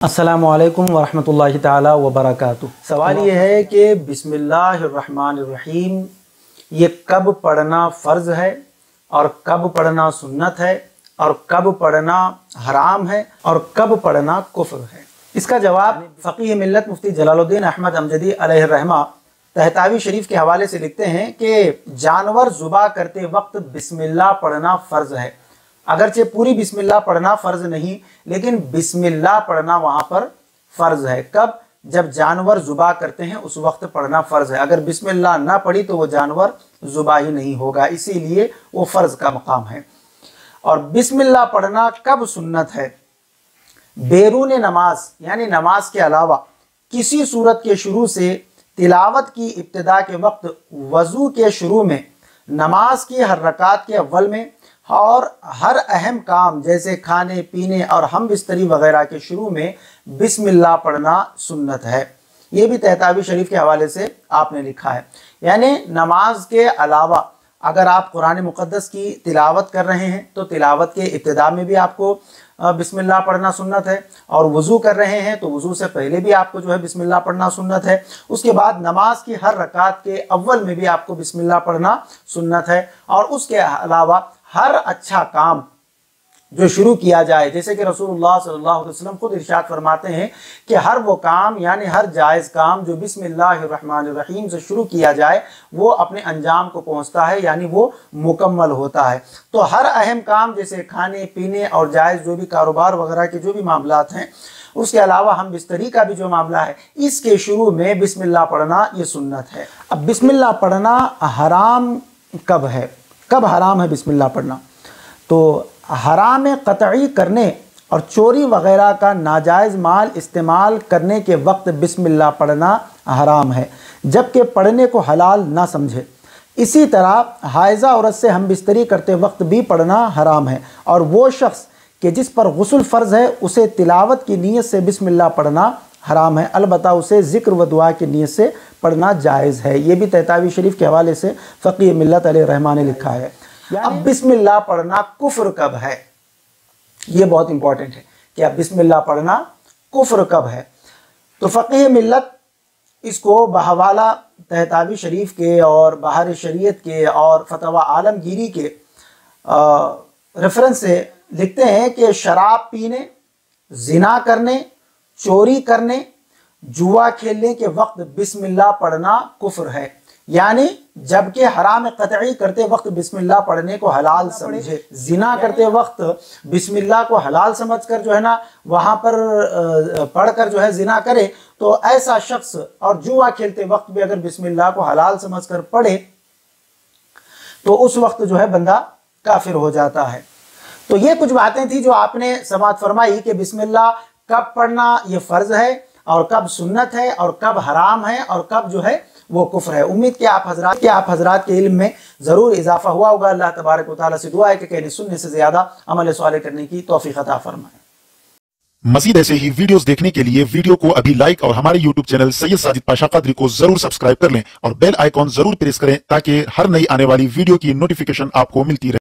अस्सलामु अलैकुम वरहमतुल्लाहि ताला वबरकातुह। सवाल ये है कि बिस्मिल्लाहिर्रहमानिर्रहीम ये कब पढ़ना फ़र्ज़ है और कब पढ़ना सुन्नत है और कब पढ़ना हराम है और कब पढ़ना कुफ्र है। इसका जवाब फ़क़ीह मिल्लत मुफ्ती जलालुद्दीन अहमद अमजदी अलैहि रहमा तहतावी शरीफ के हवाले से लिखते हैं कि जानवर ज़ुबा करते वक्त बिस्मिल्लाह पढ़ना फ़र्ज़ है। अगरचे पूरी बिस्मिल्लाह पढ़ना फ़र्ज़ नहीं, लेकिन बिस्मिल्लाह पढ़ना वहाँ पर फ़र्ज़ है। कब? जब जानवर ज़ुबा करते हैं उस वक्त पढ़ना फ़र्ज़ है। अगर बिस्मिल्लाह ना पढ़ी तो वो जानवर ज़ुबा ही नहीं होगा, इसीलिए वो फ़र्ज़ का मकाम है। और बिस्मिल्लाह पढ़ना कब सुन्नत है? बैरून नमाज यानी नमाज के अलावा किसी सूरत के शुरू से तिलावत की इब्तिदा के वक्त, वज़ू के शुरू में, नमाज की हर रकात के अव्वल में और हर अहम काम जैसे खाने पीने और हम बिस्तरी वगैरह के शुरू में बिस्मिल्लाह पढ़ना सुन्नत है। ये भी तहतावी शरीफ के हवाले से आपने लिखा है। यानी नमाज के अलावा अगर आप कुरान मुक़द्दस की तिलावत कर रहे हैं तो तिलावत के इब्तिदा में भी आपको बिस्मिल्लाह पढ़ना सुन्नत है, और वज़ू कर रहे हैं तो वज़ू से पहले भी आपको जो है बिस्मिल्लाह पढ़ना सुन्नत है। उसके बाद नमाज की हर रकात के अव्वल में भी आपको बिस्मिल्लाह पढ़ना सुन्नत है। और उसके अलावा हर अच्छा काम जो शुरू किया जाए, जैसे कि रसूलुल्लाह सल्लल्लाहु अलैहि वसल्लम खुद इरशाद फरमाते हैं कि हर वो काम यानी हर जायज़ काम जो बिस्मिल्लाहिर्रहमानिर्रहीम से शुरू किया जाए वो अपने अंजाम को पहुंचता है, यानी वो मुकम्मल होता है। तो हर अहम काम जैसे खाने पीने और जायज़ जो भी कारोबार वगैरह के जो भी मामलात हैं, उसके अलावा हम बिस्तरी का भी जो मामला है, इसके शुरू में बिस्मिल्लाह पढ़ना ये सुन्नत है। अब बिस्मिल्लाह पढ़ना हराम कब है? कब हराम है बिस्मिल्लाह पढ़ना? तो हराम क़तई करने और चोरी वग़ैरह का नाजायज़ माल इस्तेमाल करने के वक्त बिस्मिल्लाह पढ़ना हराम है, जबकि पढ़ने को हलाल ना समझे। इसी तरह हाइज़ा औरत से हम बिस्तरी करते वक्त भी पढ़ना हराम है, और वो शख्स कि जिस पर गुस्ल फ़र्ज़ है उसे तिलावत की नीयत से बिस्मिल्लाह पढ़ना हराम है, अलबत्ता उसे ज़िक्र व दुआ की नीयत से पढ़ना जायज़ है। ये भी तहतावी शरीफ के हवाले से फ़क़ीह मिल्लत अलैहि रहमा ने लिखा है। अब बिस्मिल्लाह पढ़ना कुफ्र कब है? ये बहुत इंपॉर्टेंट है कि अब बिस्मिल्लाह पढ़ना कुफ्र कब है। तो फ़क़ीह मिल्लत इसको बहवाला तहतावी शरीफ के और बहार शरीयत के और फतवा आलमगीरी के रेफरेंस से लिखते हैं कि शराब पीने, ज़िना करने, चोरी करने, जुआ खेलने के वक्त बिस्मिल्लाह पढ़ना कुफ्र है। यानी जबकि हराम क़तई करते वक्त बिस्मिल्लाह पढ़ने को हलाल समझे, ज़िना करते वक्त बिस्मिल्लाह को हलाल समझकर जो है ना वहाँ पर पढ़कर जो है ज़िना करे, तो ऐसा शख्स, और जुआ खेलते वक्त भी अगर बिस्मिल्लाह को हलाल समझकर पढ़े तो उस वक्त जो है बंदा काफिर हो जाता है। तो ये कुछ बातें थी जो आपने समाअत फरमाई कि बिस्मिल्लाह कब पढ़ना ये फ़र्ज़ है और कब सुन्नत है और कब हराम है और कब जो है वो कुफ्र है। उम्मीद कि आप हजरात के इल्म में ज़रूर इजाफा हुआ होगा। अल्लाह तबारक व तआला से दुआ है कि कहने सुनने से ज़्यादा अमल सालेह करने की तौफीक अता फरमाए। मज़ीद ऐसे ही वीडियोस देखने के लिए वीडियो को अभी लाइक और हमारे यूट्यूब चैनल सैयद साजिद पाशा क़ादरी को जरूर सब्सक्राइब कर लें और बेल आइकॉन जरूर प्रेस करें ताकि हर नई आने वाली वीडियो की नोटिफिकेशन आपको मिलती रहे।